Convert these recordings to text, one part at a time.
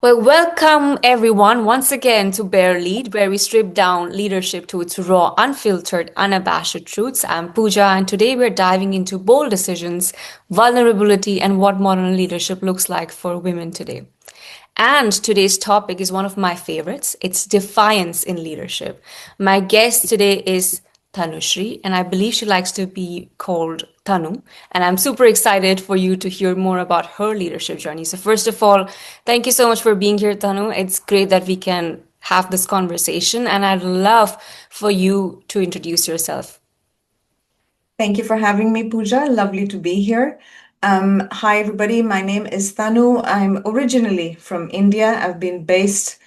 Well, welcome everyone once again to BareLead, where we strip down leadership to its raw, unfiltered, unabashed truths. I'm Pooja, and today we're diving into bold decisions, vulnerability, and what modern leadership looks like for women today. And today's topic is one of my favorites. It's defiance in leadership. My guest today is Tanushri, and I believe she likes to be called Tanu. And I'm super excited for you to hear more about her leadership journey. So, first of all, thank you so much for being here, Tanu. It's great that we can have this conversation, and I'd love for you to introduce yourself. Thank you for having me, Pooja. Lovely to be here. Hi, everybody. My name is Tanu. I'm originally from India. I've been based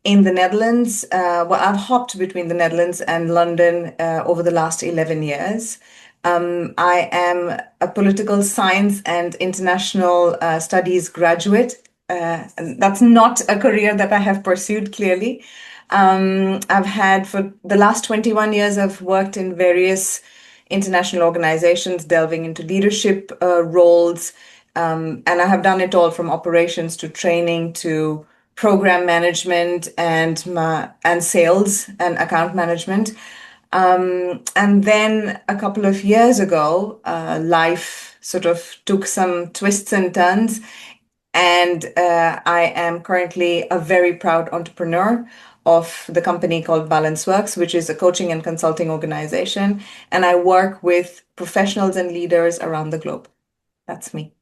in the Netherlands. I've hopped between the Netherlands and London over the last 11 years. I am a political science and international studies graduate. And that's not a career that I have pursued, clearly. I've had for the last 21 years, I've worked in various international organizations, delving into leadership roles. And I have done it all from operations to training to program management and sales and account management. And then a couple of years ago, life sort of took some twists and turns, and I am currently a very proud entrepreneur of the company called BalanceWorks, which is a coaching and consulting organization. And I work with professionals and leaders around the globe. That's me.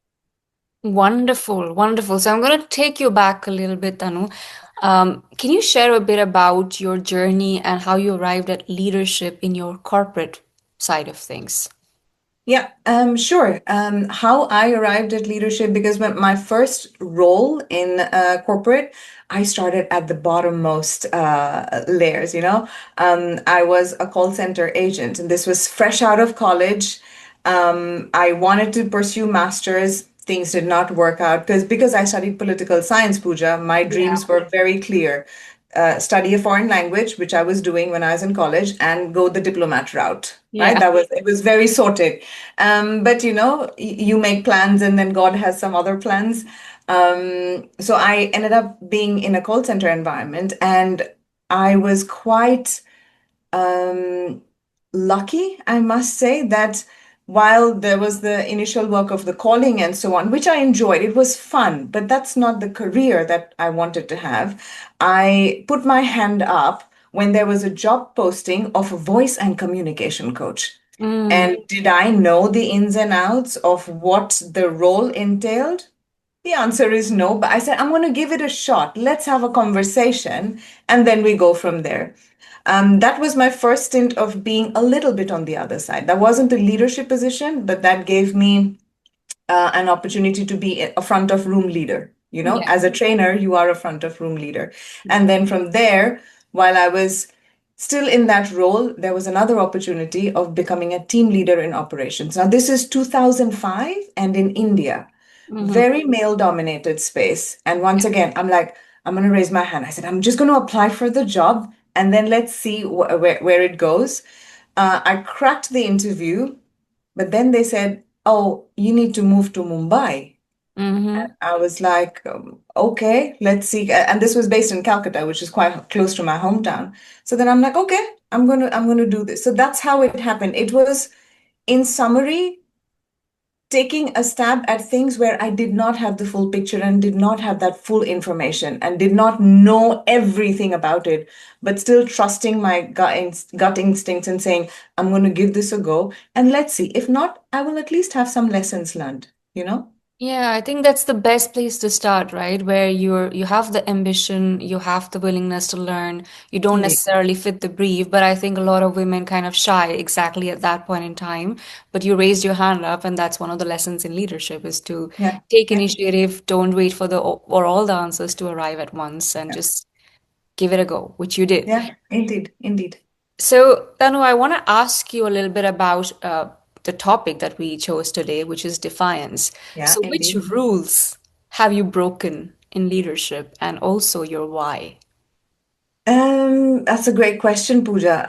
Wonderful, wonderful. So I'm going to take you back a little bit, Tanu. Can you share a bit about your journey and how you arrived at leadership in your corporate side of things? Yeah, sure. How I arrived at leadership, because my first role in corporate, I started at the bottommost layers, you know. I was a call center agent, and this was fresh out of college. I wanted to pursue masters. Things did not work out because I studied political science, Pooja. My Yeah. dreams were very clear. Study a foreign language, which I was doing when I was in college, and go the diplomat route. Right? Yeah. It was very sorted. But you know, you make plans, and then God has some other plans. So I ended up being in a call center environment, and I was quite um, lucky, I must say, that while there was the initial work of the calling and so on, which I enjoyed, it was fun, but that's not the career that I wanted to have. I put my hand up when there was a job posting of a voice and communication coach. Mm. And did I know the ins and outs of what the role entailed? The answer is no, but I said, I'm going to give it a shot. Let's have a conversation, and then we go from there. That was my first stint of being a little bit on the other side. That wasn't a leadership position, but that gave me an opportunity to be a front of room leader. You know, Yeah. as a trainer, you are a front of room leader. And then from there, while I was still in that role, there was another opportunity of becoming a team leader in operations. Now, this is 2005 and in India, Mhm. very male dominated space. And once again, I'm like, I'm going to raise my hand. I said, I'm just going to apply for the job and then let's see where it goes. I cracked the interview, but then they said, oh, you need to move to Mumbai. Mhm. I was like, okay, let's see. And this was based in Calcutta, which is quite close to my hometown. So then I'm like, okay, I'm gonna do this. So that's how it happened. It was, in summary, taking a stab at things where I did not have the full picture and did not have that full information and did not know everything about it, but still trusting my gut instincts and saying, I'm going to give this a go and let's see. If not, I will at least have some lessons learned, you know? Yeah, I think that's the best place to start, right? Where you have the ambition, you have the willingness to learn. You don't Indeed. necessarily fit the brief, but I think a lot of women kind of shy exactly at that point in time. But you raised your hand up, and that's one of the lessons in leadership is to Yeah. take Yeah. initiative, don't wait for the or all the answers to arrive at once, and Yeah. just give it a go, which you did. Yeah. Indeed. Indeed. So, Tanu, I want to ask you a little bit about the topic that we chose today, which is defiance. Yeah. So, which Indeed. rules have you broken in leadership and also your why? That's a great question, Pooja.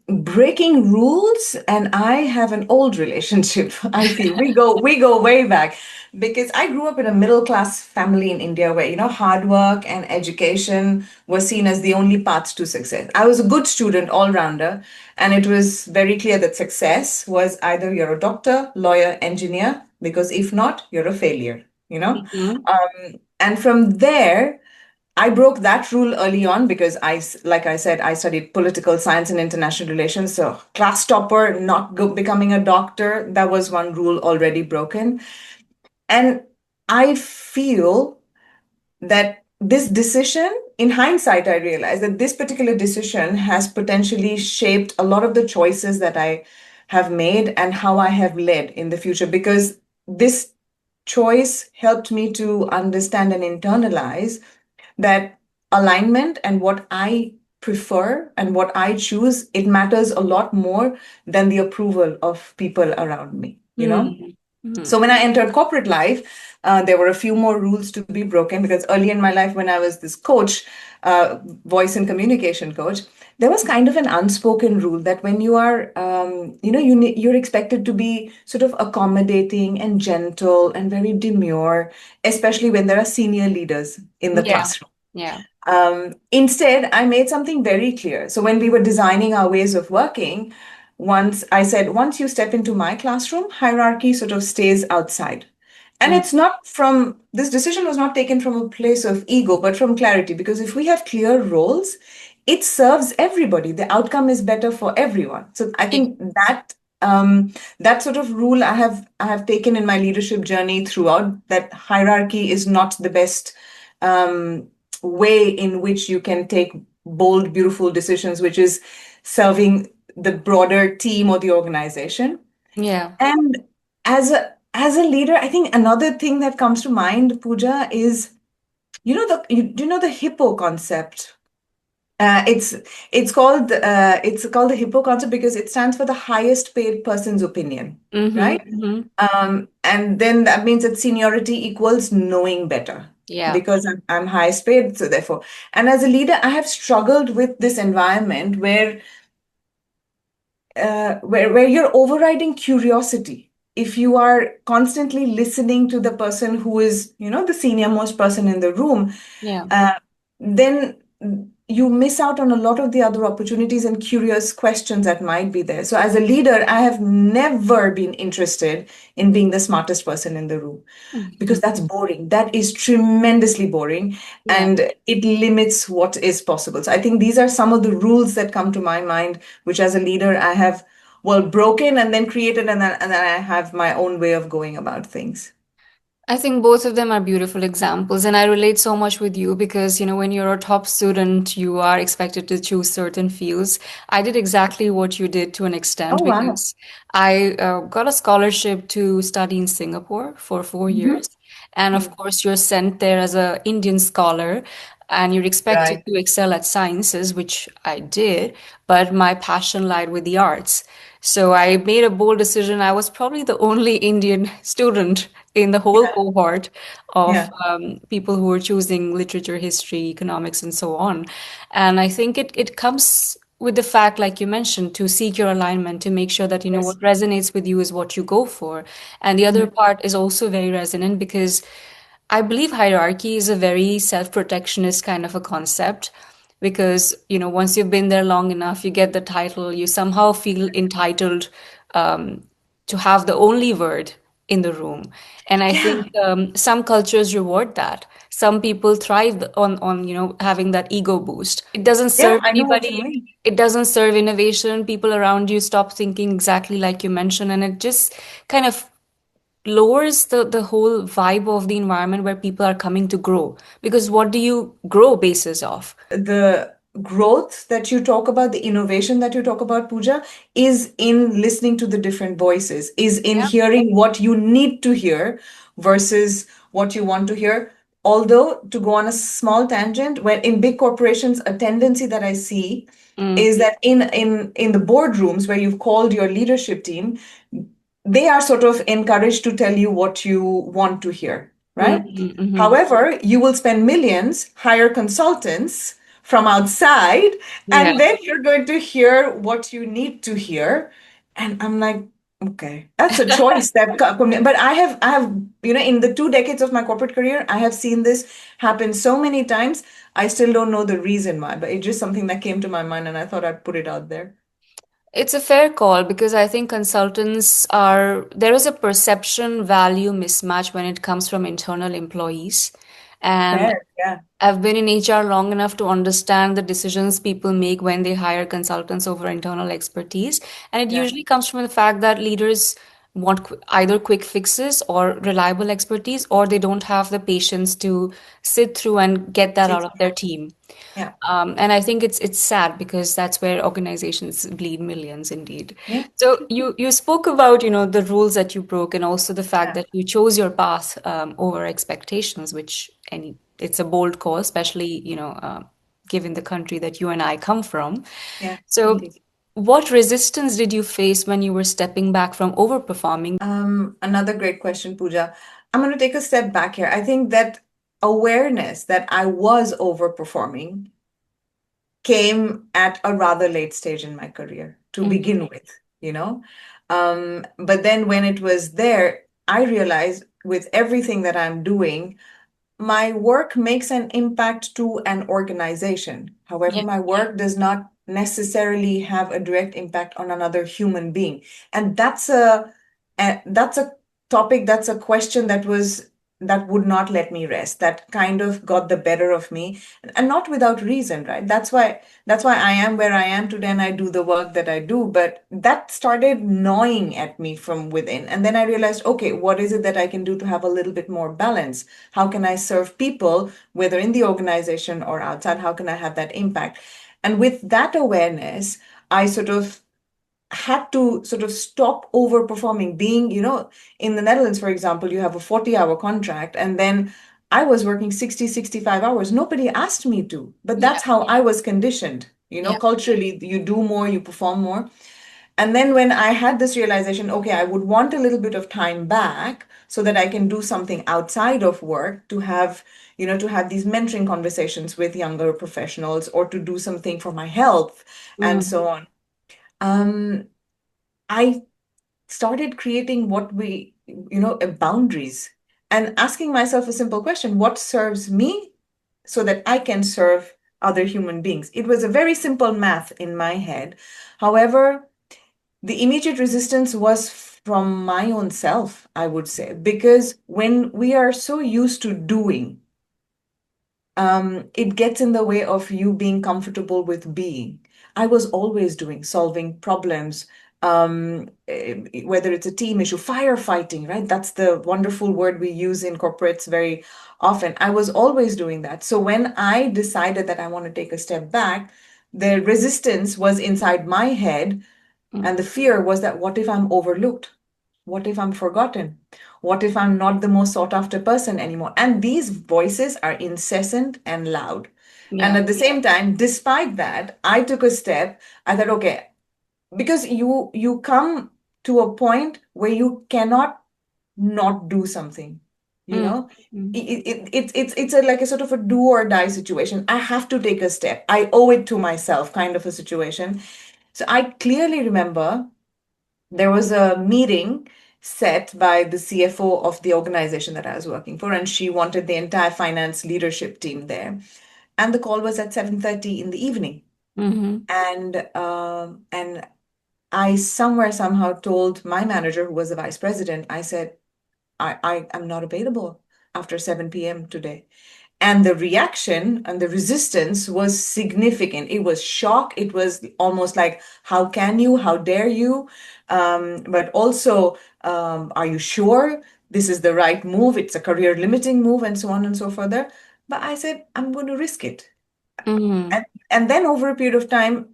Breaking rules and I have an old relationship. I feel we go way back because I grew up in a middle class family in India where hard work and education were seen as the only paths to success. I was a good student, all rounder, and it was very clear that success was either you're a doctor, lawyer, engineer, because if not, you're a failure. Hmm. And from there. I broke that rule early on because like I said, I studied political science and international relations. So class topper, not becoming a doctor, that was one rule already broken. And I feel that this decision, in hindsight, I realized that this particular decision has potentially shaped a lot of the choices that I have made and how I have led in the future because this choice helped me to understand and internalize that alignment and what I prefer and what I choose, it matters a lot more than the approval of people around me. Mm-hmm. So when I entered corporate life, there were a few more rules to be broken because early in my life, when I was this coach, voice and communication coach, there was kind of an unspoken rule that when you are, you're expected to be sort of accommodating and gentle and very demure, especially when there are senior leaders in the Yeah. classroom. Yeah. Instead, I made something very clear. So when we were designing our ways of working, once I said, once you step into my classroom, hierarchy sort of stays outside. And Mm. it's not from, this decision was not taken from a place of ego, but from clarity. Because if we have clear roles, it serves everybody. The outcome is better for everyone. So I Yeah. think that sort of rule I have taken in my leadership journey throughout, that hierarchy is not the best um, way in which you can take bold, beautiful decisions, which is serving the broader team or the organization. Yeah. And as a leader, I think another thing that comes to mind, Pooja, is do you know the hippo concept? Uh, it's it's called the hippo concept because it stands for the highest paid person's opinion, Mm-hmm. right? Mm-hmm. And then that means that seniority equals knowing better Yeah. because I'm highest paid. So therefore, and as a leader, I have struggled with this environment where you're overriding curiosity. If you are constantly listening to the person who is, the senior most person in the room, Yeah. uh, then you miss out on a lot of the other opportunities and curious questions that might be there. So, as a leader, I have never been interested in being the smartest person in the room because Mhm. that's boring. That is tremendously boring Yeah. and it limits what is possible. So, I think these are some of the rules that come to my mind, which as a leader, I have, well, broken and then created, and then I have my own way of going about things. I think both of them are beautiful examples, and I relate so much with you because, when you're a top student, you are expected to choose certain fields. I did exactly what you did to an extent Oh, wow. because I got a scholarship to study in Singapore for 4 years. Mhm. And of course, you're sent there as an Indian scholar and you're expected Right. to excel at sciences, which I did, but my passion lied with the arts. So I made a bold decision. I was probably the only Indian student in the whole Yeah. cohort of Yeah. people who were choosing literature, history, economics, and so on. And I think it comes with the fact, like you mentioned, to seek your alignment, to make sure that Yes. what resonates with you is what you go for. And the other Mhm. part is also very resonant because I believe hierarchy is a very self-protectionist kind of a concept because, once you've been there long enough, you get the title, you somehow feel entitled um, to have the only word in the room. And I Yeah. think some cultures reward that. Some people thrive on, having that ego boost. It doesn't Yeah, serve I know what you anybody. mean. It doesn't serve innovation. People around you stop thinking exactly like you mentioned, and it just kind of lowers the whole vibe of the environment where people are coming to grow. Because what do you grow basis of? The growth that you talk about, the innovation that you talk about, Pooja, is in listening to the different voices, is in Yeah. hearing what you need to hear versus what you want to hear. Although, to go on a small tangent, when in big corporations, a tendency that I see Mm, is that in the boardrooms where you've called your leadership team, they are sort of encouraged to tell you what you want to hear, mm, right? mm, mm, However, you will spend millions, hire consultants from outside, Yeah. and then you're going to hear what you need to hear. And I'm like, okay, that's a choice but I have, in the 2 decades of my corporate career, I have seen this happen so many times. I still don't know the reason why, but it's just something that came to my mind and I thought I'd put it out there. It's a fair call because I think consultants are, there is a perception value mismatch when it comes from internal employees. And Fair, yeah, I've been in HR long enough to understand the decisions people make when they hire consultants over internal expertise. And it yeah. usually comes from the fact that leaders want either quick fixes or reliable expertise, or they don't have the patience to sit through and get that out of their team. Yeah, And I think it's sad because that's where organizations bleed millions indeed. yeah, So you spoke about, the rules that you broke and also the fact yeah, that you chose your path over expectations, which it's a bold call, especially, given the country that you and I come from. yeah, So indeed. what resistance did you face when you were stepping back from overperforming? Another great question, Pooja. I'm going to take a step back here. I think that awareness that I was overperforming came at a rather late stage in my career to Mhm. begin with. But then when it was there, I realized with everything that I'm doing, my work makes an impact to an organization. However, Yeah. my work does not necessarily have a direct impact on another human being. And that's a topic, that's a question that would not let me rest. That kind of got the better of me, and not without reason, right? That's why I am where I am today and I do the work that I do. But that started gnawing at me from within. And then I realized, okay, what is it that I can do to have a little bit more balance? How can I serve people, whether in the organization or outside? How can I have that impact? And with that awareness, I sort of had to sort of stop overperforming. Being, in the Netherlands, for example, you have a 40-hour contract, and then I was working 60, 65 hours. Nobody asked me to, but Yeah. that's how I was conditioned. Yeah. Culturally, you do more, you perform more. And then when I had this realization, okay, I would want a little bit of time back so that I can do something outside of work, to have these mentoring conversations with younger professionals, or to do something for my health and Mm. so on. Um, I started creating boundaries, and asking myself a simple question: what serves me so that I can serve other human beings? It was a very simple math in my head. However, the immediate resistance was from my own self, I would say, because when we are so used to doing, it gets in the way of you being comfortable with being. I was always doing, solving problems, whether it's a team issue, firefighting, right? That's the wonderful word we use in corporates very often. I was always doing that. So when I decided that I want to take a step back, the resistance was inside my head, Mm. and the fear was that, what if I'm overlooked? What if I'm forgotten? What if I'm not the most sought after person anymore? And these voices are incessant and loud. And Yeah. at the same time, despite that, I took a step. I thought, okay, because you come to a point where you cannot not do something. You Mm. know, Mm. it's like a sort of a do or die situation. I have to take a step. I owe it to myself, kind of a situation. So I clearly remember there was a meeting set by the CFO of the organization that I was working for, and she wanted the entire finance leadership team there. And the call was at 7:30 in the evening. Mhm. And I somewhere somehow told my manager, who was the vice president, I said, I am not available after 7 p.m. today. And the reaction and the resistance was significant. It was shock. It was almost like, how can you? How dare you? But also, are you sure this is the right move? It's a career limiting move, and so on and so further. But I said, I'm going to risk it. Mhm. And then over a period of time,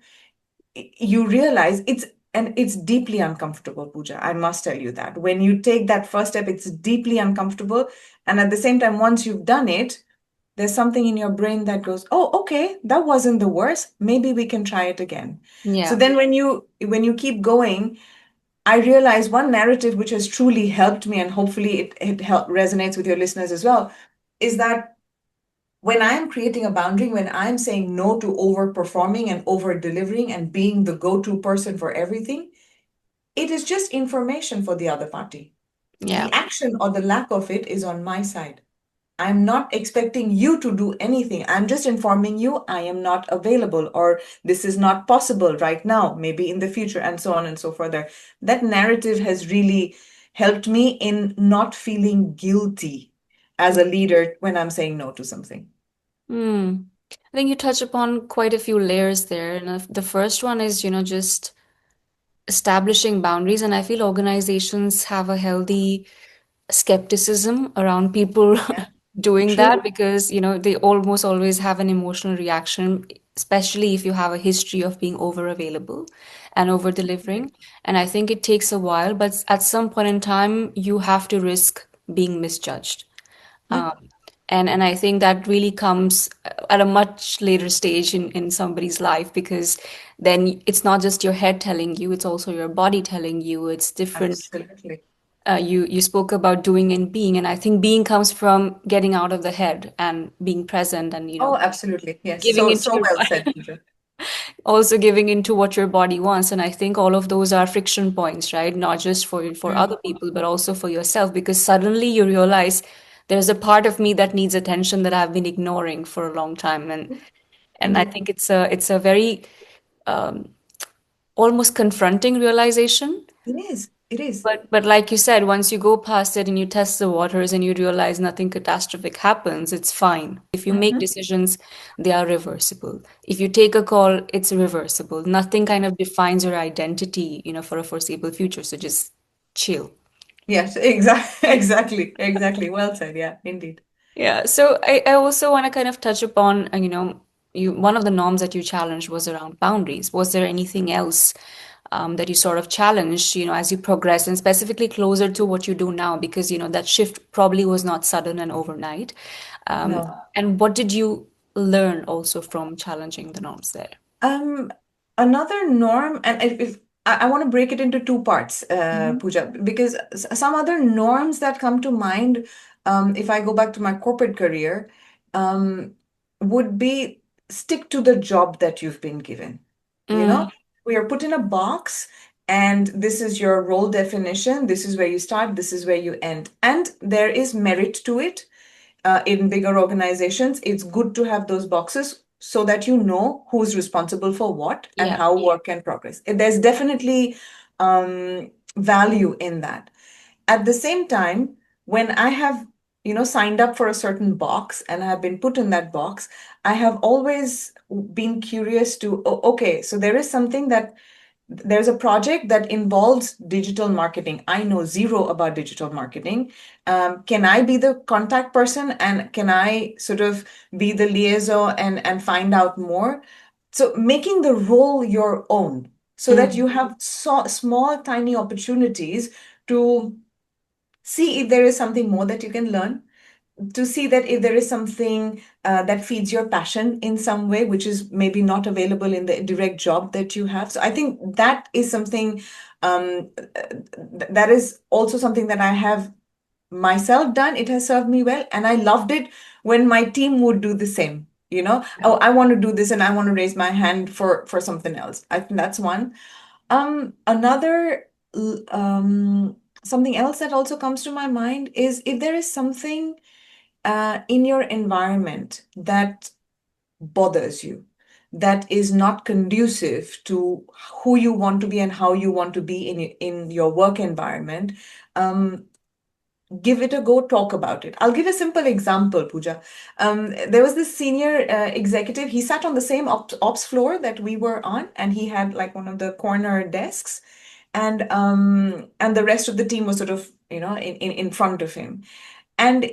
you realize it's deeply uncomfortable, Pooja. I must tell you that. When you take that first step, it's deeply uncomfortable. And at the same time, once you've done it, there's something in your brain that goes, oh, okay, that wasn't the worst. Maybe we can try it again. So Yeah. then when you keep going, I realize one narrative which has truly helped me, and hopefully it resonates with your listeners as well, is that when I'm creating a boundary, when I'm saying no to overperforming and over delivering and being the go-to person for everything, it is just information for the other party. Yeah. The action or the lack of it is on my side. I'm not expecting you to do anything. I'm just informing you I am not available or this is not possible right now, maybe in the future, and so on and so further. That narrative has really helped me in not feeling guilty as a leader when I'm saying no to something. Hmm. I think you touch upon quite a few layers there. And the first one is, just establishing boundaries. And I feel organizations have a healthy skepticism around people Yeah, doing true. that because, they almost always have an emotional reaction, especially if you have a history of being over available and over delivering. And I think it takes a while, but at some point in time, you have to risk being misjudged. Yeah. And I think that really comes at a much later stage in somebody's life because then it's not just your head telling you, it's also your body telling you. It's different. Absolutely. You spoke about doing and being, and I think being comes from getting out of the head and being present and Oh, absolutely. Yes. giving So, into so your well said, body, Pooja. also giving into what your body wants. And I think all of those are friction points, right? Not just for Mm, other people, but also for yourself, because suddenly you realize there's a part of me that needs attention that I've been ignoring for a long time. And I indeed. think it's a very almost confronting realization. It is. It is. But like you said, once you go past it and you test the waters and you realize nothing catastrophic happens, it's fine. If you make Mhm. decisions, they are reversible. If you take a call, it's reversible. Nothing kind of defines your identity, for a foreseeable future. So just chill. Yes, exactly. Exactly. Exactly. Well said. Yeah, indeed. Yeah, so I also want to kind of touch upon, one of the norms that you challenged was around boundaries. Was there anything else that you sort of challenged, as you progress and specifically closer to what you do now? Because, that shift probably was not sudden and overnight. No. And what did you learn also from challenging the norms there? Um, Another norm, and if I want to break it into two parts, Mhm. Pooja, because some other norms that come to mind, if I go back to my corporate career, um, would be stick to the job that you've been given. You know, Mm, we are put in a box, and this is your role definition. This is where you start, this is where you end. And there is merit to it in bigger organizations, it's good to have those boxes so that you know who's responsible for what and yeah. how work can progress. There's definitely value in that. At the same time, when I have signed up for a certain box and I have been put in that box, I have always been curious to, okay, so there is something that there's a project that involves digital marketing. I know zero about digital marketing. Can I be the contact person and can I sort of be the liaison and find out more? So making the role your own so that Mm, you have small, tiny opportunities to see if there is something more that you can learn, to see that if there is something that feeds your passion in some way, which is maybe not available in the direct job that you have. So I think that is something that is also something that I have myself done. It has served me well, and I loved it when my team would do the same. Oh, I want to do this, and I want to raise my hand for something else. I think that's one. Another something else that also comes to my mind is if there is something in your environment that bothers you, that is not conducive to who you want to be and how you want to be in your work environment, um, give it a go, talk about it. I'll give a simple example, Pooja. There was this senior executive, he sat on the same ops floor that we were on, and he had like one of the corner desks, and the rest of the team was sort of, in front of him. And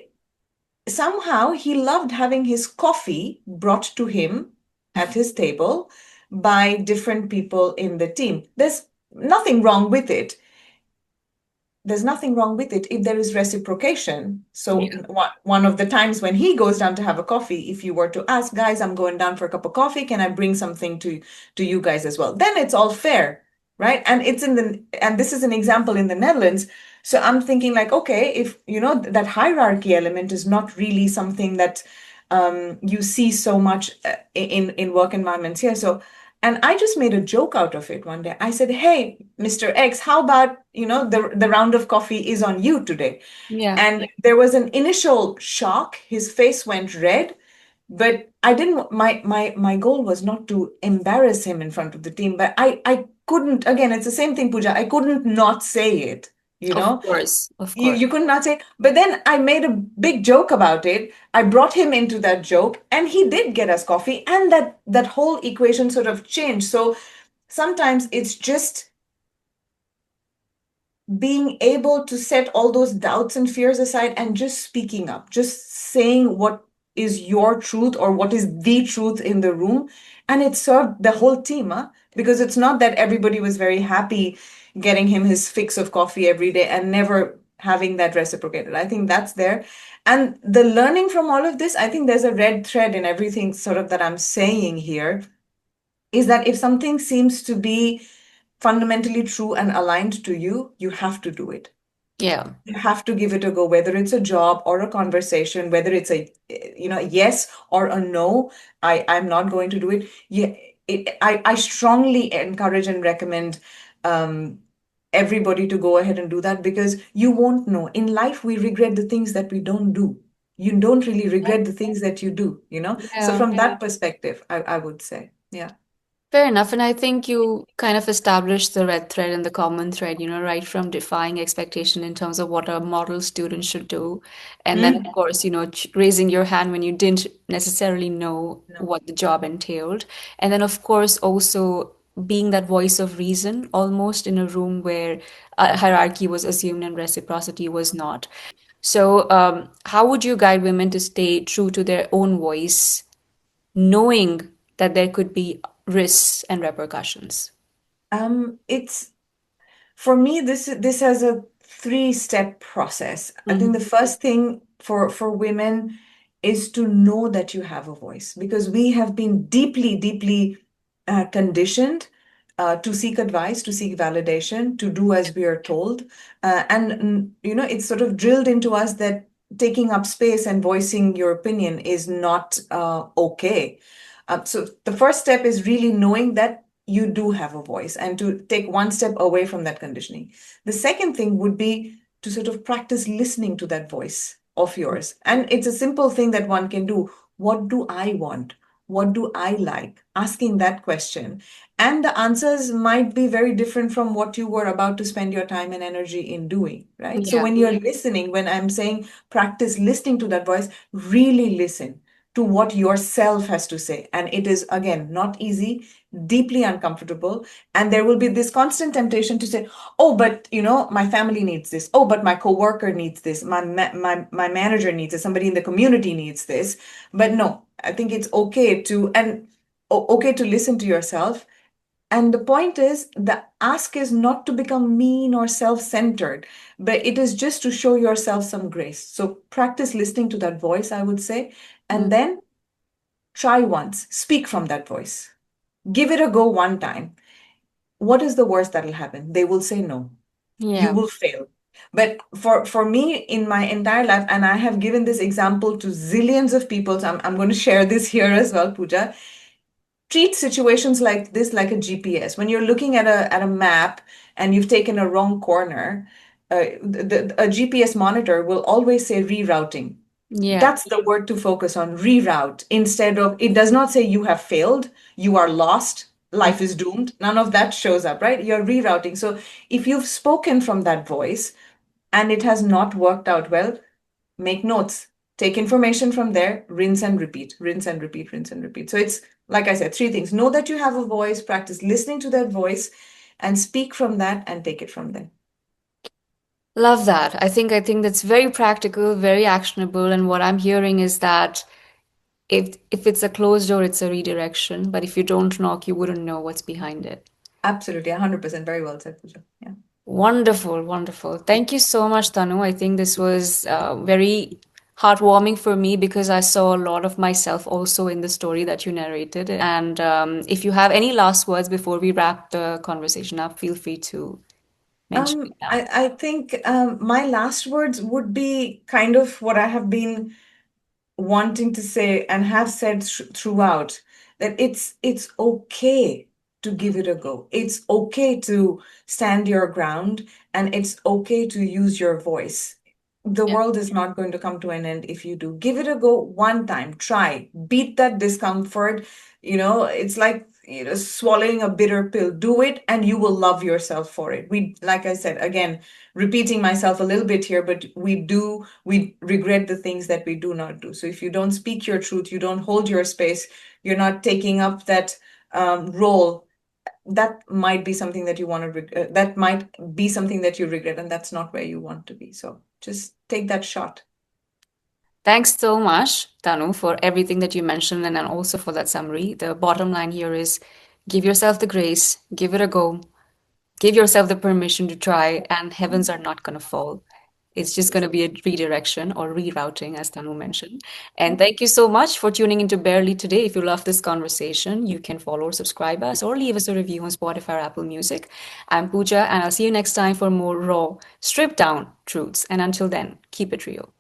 somehow he loved having his coffee brought to him at his table by different people in the team. Nothing wrong with it. There's nothing wrong with it if there is reciprocation. So yeah. one of the times when he goes down to have a coffee, if you were to ask, guys, I'm going down for a cup of coffee, can I bring something to you guys as well? Then it's all fair, right? And this is an example in the Netherlands. So I'm thinking like, okay, if that hierarchy element is not really something that you see so much in work environments here. So, and I just made a joke out of it one day. I said, "Hey, Mr. X, how about, the round of coffee is on you today?" Yeah, And there was an initial shock. His face went red, but I didn't, my goal was not to embarrass him in front of the team, but I couldn't, again, it's the same thing, Pooja. I couldn't not say it, you of know? course, of You course. you could not say, but then I made a big joke about it. I brought him into that joke, and he did get us coffee, and that whole equation sort of changed. So sometimes it's just being able to set all those doubts and fears aside and just speaking up, just saying what is your truth or what is the truth in the room. And it served the whole team, huh? Because it's not that everybody was very happy getting him his fix of coffee every day and never having that reciprocated. I think that's there. And the learning from all of this, I think there's a red thread in everything sort of that I'm saying here, is that if something seems to be fundamentally true and aligned to you, you have to do it. Yeah. You have to give it a go, whether it's a job or a conversation, whether it's a yes or a no. I'm not going to do it. Yeah, I strongly encourage and recommend um, everybody to go ahead and do that, because you won't know. In life, we regret the things that we don't do. You don't really regret the things that you do. So Yeah. from that perspective, I would say, yeah. Fair enough. And I think you kind of established the red thread and the common thread, right from defying expectation in terms of what a model student should do. And then, of Mm. course, raising your hand when you didn't necessarily know No. what the job entailed. And then, of course, also being that voice of reason almost in a room where hierarchy was assumed and reciprocity was not. So, how would you guide women to stay true to their own voice, knowing that there could be risks and repercussions? It's For me, this has a three-step process. I think the Mhm. first thing for women is to know that you have a voice, because we have been deeply, deeply conditioned to seek advice, to seek validation, to do as we are told. And it's sort of drilled into us that taking up space and voicing your opinion is not okay. So the first step is really knowing that you do have a voice and to take one step away from that conditioning. The second thing would be to sort of practice listening to that voice of yours. And it's a simple thing that one can do. What do I want? What do I like? Asking that question. And the answers might be very different from what you were about to spend your time and energy in doing, right? So Yeah. when you're listening, when I'm saying practice listening to that voice, really listen to what yourself has to say. And it is, again, not easy, deeply uncomfortable. And there will be this constant temptation to say, oh, but my family needs this. Oh, but my coworker needs this. My manager needs this. Somebody in the community needs this. But no, I think it's okay to listen to yourself. And the point is, the ask is not to become mean or self-centered, but it is just to show yourself some grace. So practice listening to that voice, I would say, Mm. and then try once, speak from that voice. Give it a go one time. What is the worst that'll happen? They will say no. You Yeah. will fail. But for me in my entire life, and I have given this example to zillions of people, so I'm going to share this here as well, Pooja. Treat situations like this like a GPS. When you're looking at a map and you've taken a wrong corner, a GPS monitor will always say rerouting. Yeah. That's the word to focus on, reroute, instead of, it does not say you have failed, you are lost, Mm. life is doomed. None of that shows up, right? You're rerouting. So if you've spoken from that voice and it has not worked out well, make notes, take information from there, rinse and repeat, rinse and repeat, rinse and repeat. So it's, like I said, three things. Know that you have a voice, practice listening to that voice, and speak from that and take it from there. Love that. I think that's very practical, very actionable. And what I'm hearing is that if it's a closed door, it's a redirection. But if you don't knock, you wouldn't know what's behind it. Absolutely, 100%. Very well said, Pooja. Yeah. Wonderful, wonderful. Thank you so much, Tanu. I think this was very heartwarming for me because I saw a lot of myself also in the story that you narrated. And if you have any last words before we wrap the conversation up, feel free to mention it now. I think my last words would be kind of what I have been wanting to say and have said throughout that it's okay to give it a go. It's okay to stand your ground, and it's okay to use your voice. The Yeah. world is not going to come to an end if you do. Give it a go one time. Try. Beat that discomfort. It's like, swallowing a bitter pill. Do it and you will love yourself for it. Like I said, again, repeating myself a little bit here, but we regret the things that we do not do. So if you don't speak your truth, you don't hold your space, you're not taking up that role, that might be something that you want to that might be something that you regret, and that's not where you want to be. So just take that shot. Thanks so much, Tanu, for everything that you mentioned and then also for that summary. The bottom line here is give yourself the grace, give it a go, give yourself the permission to try, and heavens are not going to fall. It's just going to be a redirection or rerouting, as Tanu mentioned. And thank you so much for tuning into Barely today. If you love this conversation, you can follow or subscribe us or leave us a review on Spotify or Apple Music. I'm Pooja, and I'll see you next time for more raw, stripped down truths. And until then, keep it real.